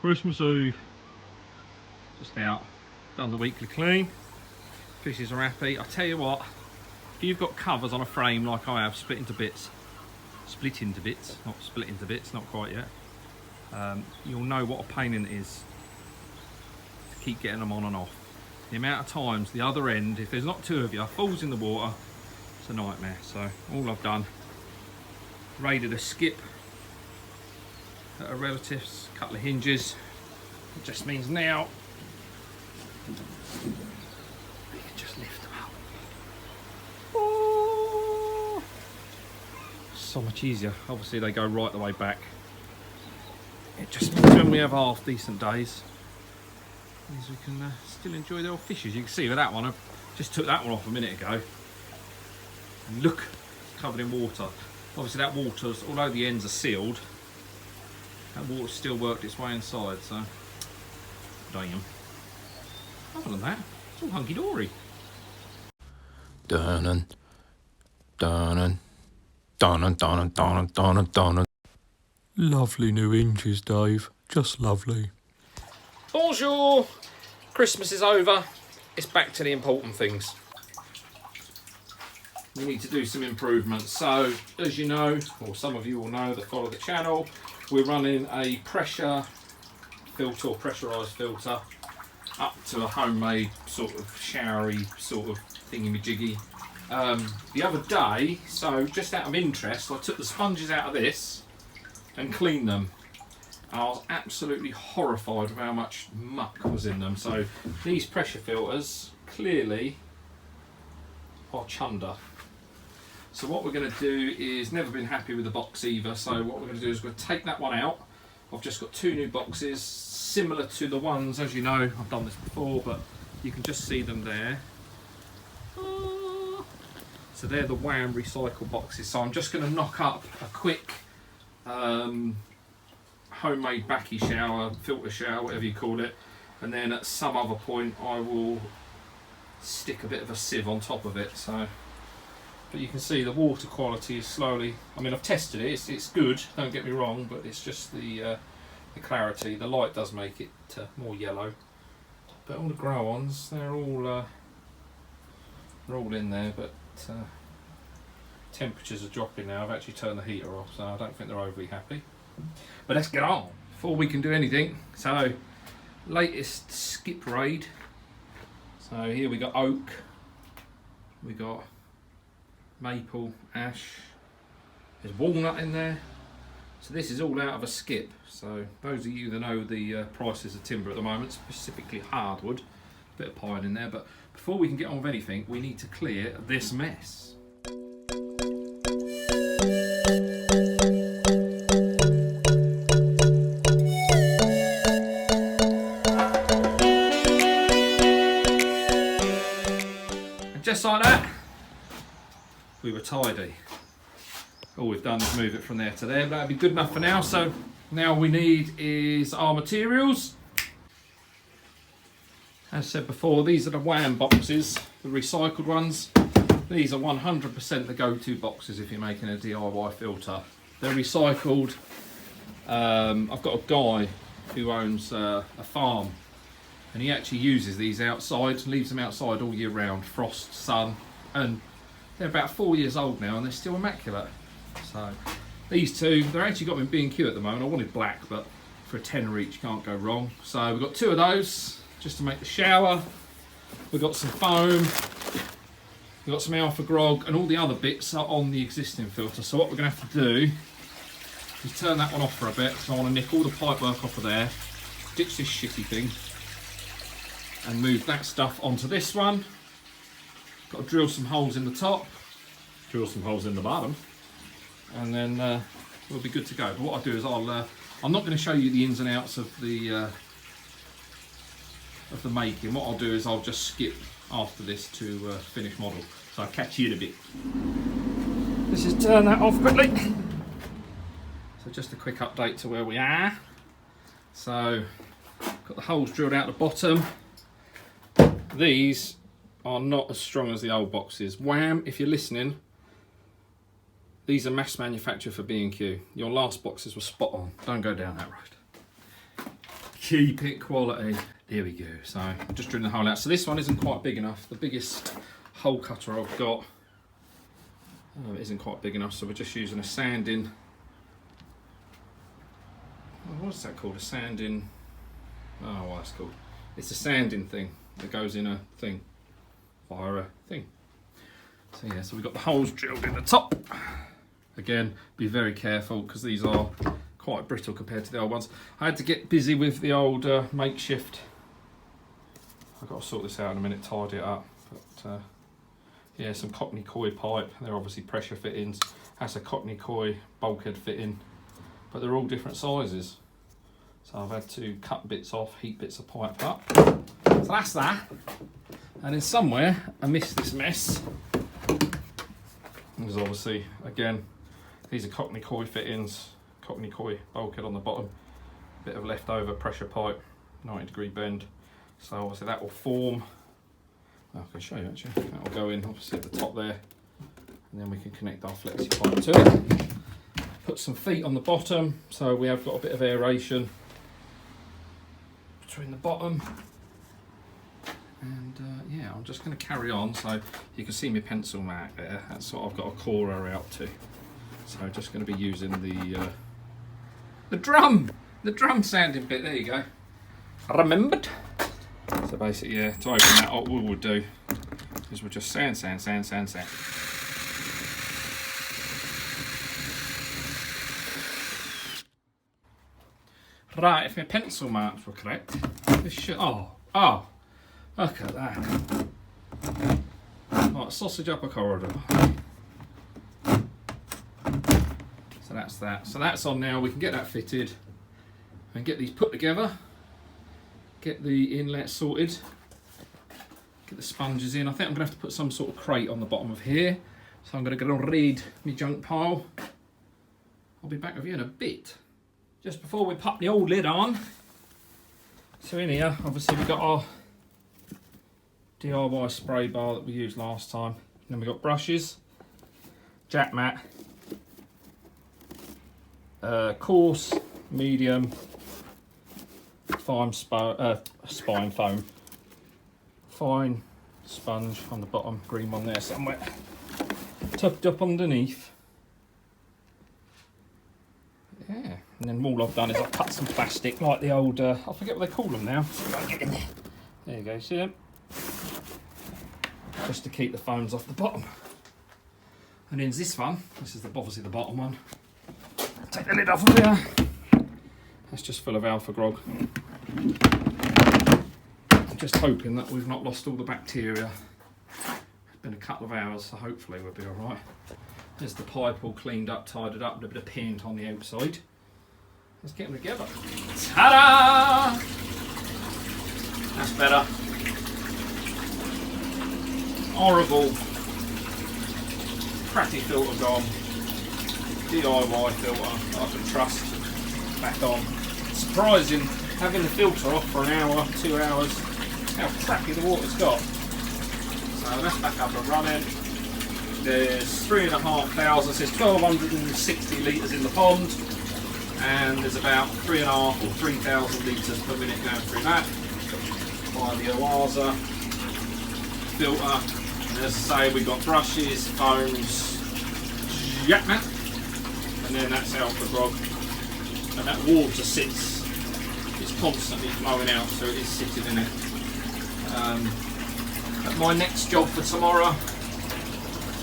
Christmas Eve. Just out, done the weekly clean. Fishes are happy. I tell you what, if you've got covers on a frame like I have, split into bits, not split into bits, not quite yet, you'll know what a pain in it is to keep getting them on and off. The amount of times the other end, if there's not two of you, falls in the water, it's a nightmare. So all I've done, raided a skip at a relative's, a couple of hinges. It just means now we can just lift them up. Oh, so much easier. Obviously they go right the way back. It just means when we have half decent days, means we can still enjoy the old fishes. You can see with that one, I just took that one off a minute ago. And look, it's covered in water. Obviously that water's, although the ends are sealed, that water still worked its way inside, so damn. Other than that, it's all hunky-dory. Dun dun dun dun dun dun dun. Lovely new hinges, Dave. Just lovely. Bonjour! Christmas is over. It's back to the important things. We need to do some improvements. So, as you know, or some of you will know that follow the channel, we're running a pressure filter or pressurised filter up to a homemade sort of showery sort of thingy-majiggy. The other day, so just out of interest, I took the sponges out of this and cleaned them. I was absolutely horrified with how much muck was in them. So these pressure filters clearly are chunder. So what we're going to do is, never been happy with the box either, so what we're going to do is we're going to take that one out. I've just got two new boxes similar to the ones, as you know, I've done this before, but you can just see them there. So they're the Wham recycle boxes. So I'm just going to knock up a quick homemade bakki shower, filter shower, whatever you call it, and then at some other point I will stick a bit of a sieve on top of it. So, but you can see the water quality is slowly, I mean I've tested it, it's good, don't get me wrong, but it's just the clarity. The light does make it more yellow, but all the grow-ons, they're all in there, but temperatures are dropping now. I've actually turned the heater off, so I don't think they're overly happy. But let's get on before we can do anything. So, latest skip raid. So here we got oak, we got maple, ash, there's walnut in there. So this is all out of a skip. So those of you that know the prices of timber at the moment, specifically hardwood, a bit of pine in there. But before we can get on with anything, we need to clear this mess. Just like that, we were tidy. All we've done is move it from there to there, but that'll be good enough for now. So now we need is our materials. As said before, these are the Wham boxes, the recycled ones. These are 100% the go-to boxes if you're making a DIY filter. They're recycled. I've got a guy who owns a farm, and he actually uses these outside, leaves them outside all year round, frost, sun, and they're about 4 years old now and they're still immaculate. So these two, they're actually got them in B&Q at the moment. I wanted black, but for a tenner each, can't go wrong. So we've got two of those just to make the shower. We've got some foam, we've got some alpha grog, and all the other bits are on the existing filter. So what we're going to have to do is turn that one off for a bit, because I want to nick all the pipe work off of there, ditch this shitty thing, and move that stuff onto this one. Got to drill some holes in the top, drill some holes in the bottom, and then we'll be good to go. But what I'll do is I'm not going to show you the ins and outs of the making. What I'll do is I'll just skip after this to finish model. So I'll catch you in a bit. Let's just turn that off quickly. So just a quick update to where we are. So got the holes drilled out the bottom. These are not as strong as the old boxes. Wham, if you're listening, these are mass manufactured for B&Q. Your last boxes were spot on. Don't go down that road. keep it quality. There we go. So I'm just drilling the hole out. So this one isn't quite big enough. The biggest hole cutter I've got isn't quite big enough, so we're just using a sanding. What's that called? A sanding. Oh, what that's called? It's a sanding thing that goes in a thing via a thing. So yeah, so we've got the holes drilled in the top. Again, be very careful because these are quite brittle compared to the old ones. I had to get busy with the old makeshift. I've got to sort this out in a minute, tidy it up. But yeah, some Cockney coy pipe. They're obviously pressure fittings. That's a Cockney coy bulkhead fitting, but they're all different sizes. So I've had to cut bits off, heat bits of pipe up. So that's that. And then somewhere I missed this mess. There's obviously, again, these are Cockney coy fittings, Cockney coy bulkhead on the bottom, bit of leftover pressure pipe, 90-degree bend. So obviously that will form. I can show you actually. That will go in obviously at the top there, and then we can connect our flexi pipe to it. Put some feet on the bottom, so we have got a bit of aeration between the bottom. And yeah, I'm just going to carry on. So you can see my pencil mark there. That's what I've got a corer out to. So I'm just going to be using the drum sanding bit. There you go. I remembered. So basically, yeah, to open that up, what we'll do is we'll just sand. Right, if my pencil marks were correct, this should. Oh, look at that. Right, sausage up a corridor. So that's that. So that's on now. We can get that fitted and get these put together. Get the inlet sorted. Get the sponges in. I think I'm going to have to put some sort of crate on the bottom of here. So I'm going to go and raid my junk pile. I'll be back with you in a bit. Just before we pop the old lid on. So in here, obviously we've got our DIY spray bar that we used last time. And then we've got brushes, jack mat, coarse, medium, fine spine foam, fine sponge on the bottom, green one there somewhere, tucked up underneath. Yeah, and then all I've done is I've cut some plastic like the old, I forget what they call them now. There you go, see them? Just to keep the foams off the bottom. And then this one, this is obviously the bottom one. Take the lid off of here. That's just full of alpha grog. I'm just hoping that we've not lost all the bacteria. It's been a couple of hours, so hopefully we'll be all right. There's the pipe all cleaned up, tidied up, with a bit of paint on the outside. Let's get them together. Ta-da! That's better. Horrible. Crappy filter gone. DIY filter I can trust back on. Surprising having the filter off for an hour, 2 hours, how crappy the water's got. So that's back up and running. There's 3,500, so there's 1,260 litres in the pond, and there's about 3,500 or 3,000 litres per minute going through that by the Oaza filter. And as I say, we've got brushes, foams, jack mat, and then that's alpha grog. And that water sits, it's constantly flowing out, so it is sitting in it. My next job for tomorrow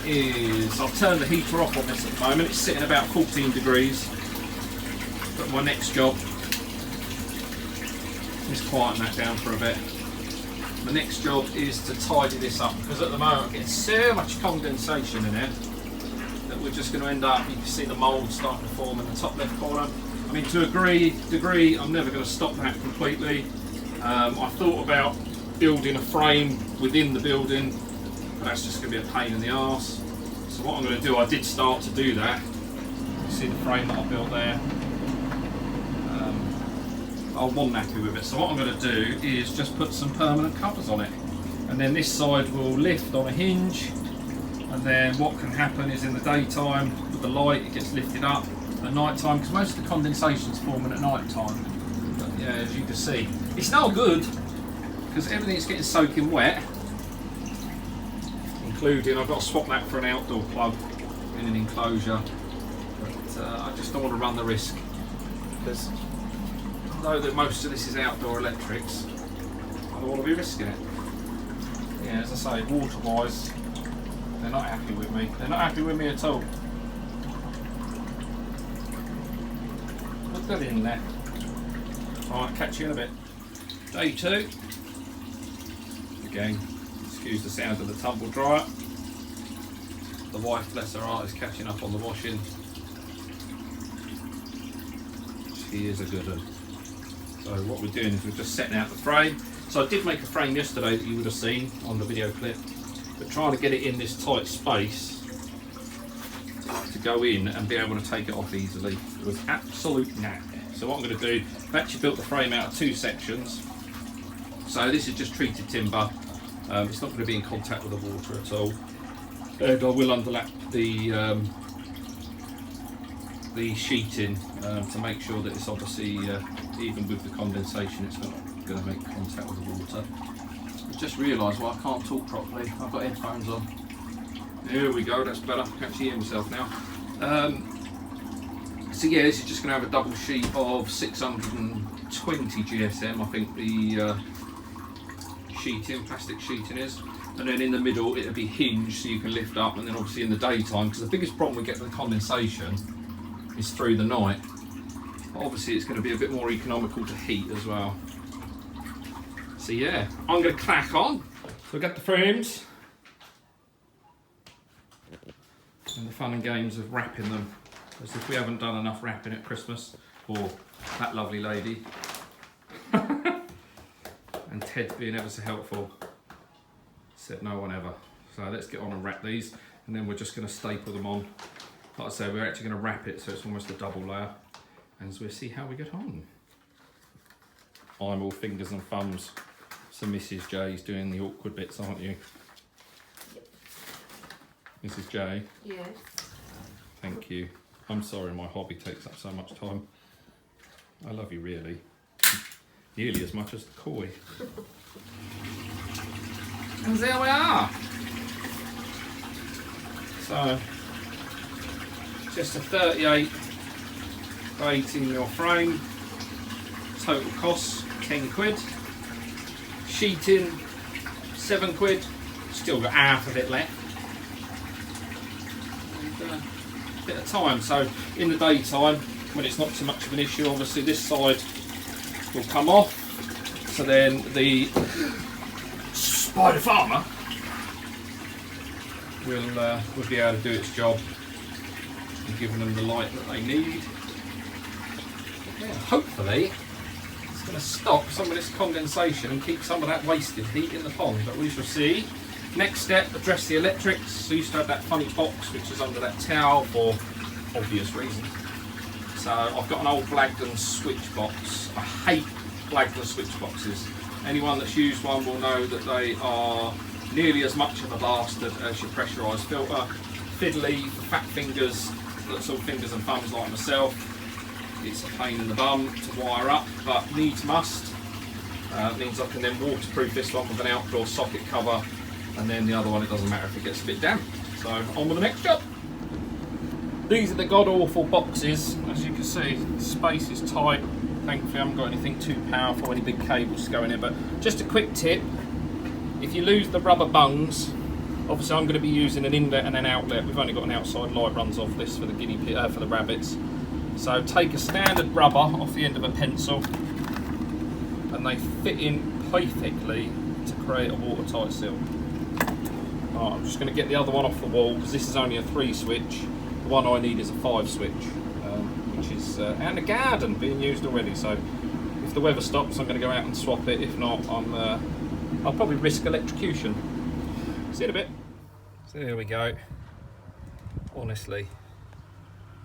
is, I've turned the heater off on this at the moment, it's sitting about 14 degrees. But my next job is quieten that down for a bit. My next job is to tidy this up, because at the moment I'm getting so much condensation in it that we're just going to end up, you can see the mould starting to form in the top left corner. I mean, to a degree, I'm never going to stop that completely. I thought about building a frame within the building, but that's just going to be a pain in the arse. So what I'm going to do, I did start to do that. You see the frame that I built there. I'm not happy with it. So what I'm going to do is just put some permanent covers on it. And then this side will lift on a hinge. And then what can happen is in the daytime, with the light, it gets lifted up. At night time, because most of the condensation's forming at night time. But Yeah, as you can see, it's not good because everything's getting soaking wet, including I've got to swap that for an outdoor plug in an enclosure, but I just don't want to run the risk because although that most of this is outdoor electrics, I don't want to be risking it. Yeah, as I say, water-wise, they're not happy with me. They're not happy with me at all. Put that in there. Alright, catch you in a bit. Day 2. Again, excuse the sound of the tumble dryer. The wife, bless her heart, is catching up on the washing. She is a good one. So what we're doing is we're just setting out the frame. So I did make a frame yesterday that you would have seen on the video clip, but trying to get it in this tight space to go in and be able to take it off easily was absolute nightmare. So what I'm going to do, I've actually built the frame out of 2 sections. So this is just treated timber. It's not going to be in contact with the water at all. And I will underlap the sheeting to make sure that it's obviously, even with the condensation, it's not going to make contact with the water. I just realised why I can't talk properly. I've got headphones on. There we go, that's better. I can actually hear myself now. So yeah, this is just going to have a double sheet of 620 GSM, I think the sheeting, plastic sheeting is. And then in the middle it'll be hinged so you can lift up, and then obviously in the daytime, because the biggest problem we get with the condensation is through the night. But obviously it's going to be a bit more economical to heat as well. So yeah, I'm going to crack on. So we've got the frames and the fun and games of wrapping them, as if we haven't done enough wrapping at Christmas, or that lovely lady. And Ted being ever so helpful, said no one ever. So let's get on and wrap these, and then we're just going to staple them on. Like I say, we're actually going to wrap it so it's almost a double layer, and so we'll see how we get on. I'm all fingers and thumbs, so Mrs. J's doing the awkward bits, aren't you? Yep. Mrs. J? Yeah. Thank you. I'm sorry my hobby takes up so much time. I love you really. Nearly as much as the koi. And there we are. So, just a 38 by 18mm frame. Total cost 10 quid. Sheeting 7 quid. Still got half of it left. And, bit of time. So in the daytime, when it's not too much of an issue, obviously this side will come off. So then the spider farmer will be able to do its job and giving them the light that they need. Yeah, hopefully it's going to stop some of this condensation and keep some of that wasted heat in the pond, but we shall see. Next step, address the electrics. So you used to have that funny box which is under that towel for obvious reasons. So I've got an old Blagdon switch box. I hate Blagdon switch boxes. Anyone that's used one will know that they are nearly as much of a bastard as your pressurised filter. Fiddly, fat fingers, sort of fingers and thumbs like myself. It's a pain in the bum to wire up, but needs must. Means I can then waterproof this one with an outdoor socket cover, and then the other one, it doesn't matter if it gets a bit damp. So on with the next job. These are the god-awful boxes. As you can see, the space is tight. Thankfully I haven't got anything too powerful, any big cables to go in it, but just a quick tip, if you lose the rubber bungs, obviously I'm going to be using an inlet and an outlet. We've only got an outside light runs off this for the guinea pig, for the rabbits. So take a standard rubber off the end of a pencil, and they fit in perfectly to create a watertight seal. Right, I'm just going to get the other one off the wall because this is only a 3 switch. The one I need is a 5 switch, which is out in the garden being used already. So if the weather stops, I'm going to go out and swap it. If not, I'll probably risk electrocution. See you in a bit. So there we go. Honestly,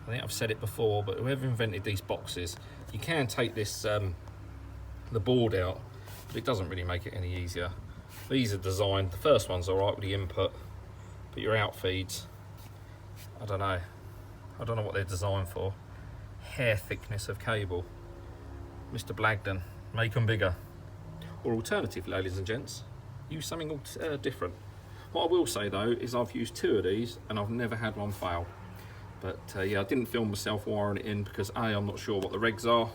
I think I've said it before, but whoever invented these boxes, you can take this the board out, but it doesn't really make it any easier. These are designed, the first one's alright with the input, but your out feeds, I don't know what they're designed for. Hair thickness of cable. Mr. Blagdon, make them bigger. Or alternative, ladies and gents, use something different. What I will say though is I've used 2 of these and I've never had one fail. But yeah, I didn't film myself wiring it in because A, I'm not sure what the regs are,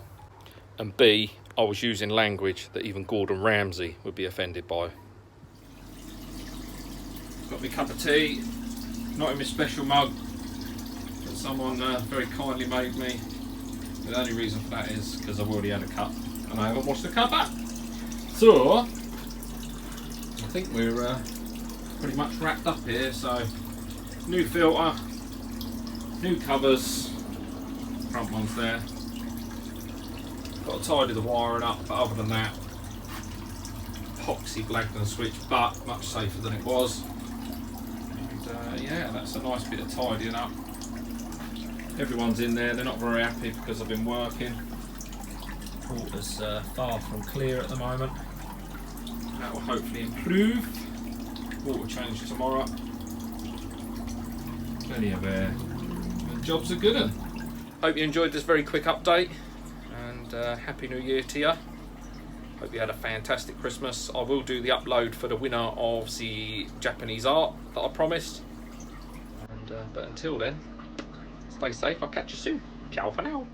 and B, I was using language that even Gordon Ramsay would be offended by. Got me cup of tea, not in my special mug that someone very kindly made me. The only reason for that is because I've already had a cup and I haven't washed the cup up. So, I think we're pretty much wrapped up here. So, new filter, new covers, front one's there. Got to tidy the wiring up, but other than that, epoxy Blagdon switch, but much safer than it was. And yeah, that's a nice bit of tidying up. Everyone's in there, they're not very happy because I've been working. Water's far from clear at the moment. That will hopefully improve. Water change tomorrow. Plenty of air. The job's a good one. Hope you enjoyed this very quick update, and Happy New Year to you. Hope you had a fantastic Christmas. I will do the upload for the winner of the Japanese art that I promised. And, but until then, stay safe, I'll catch you soon. Ciao for now.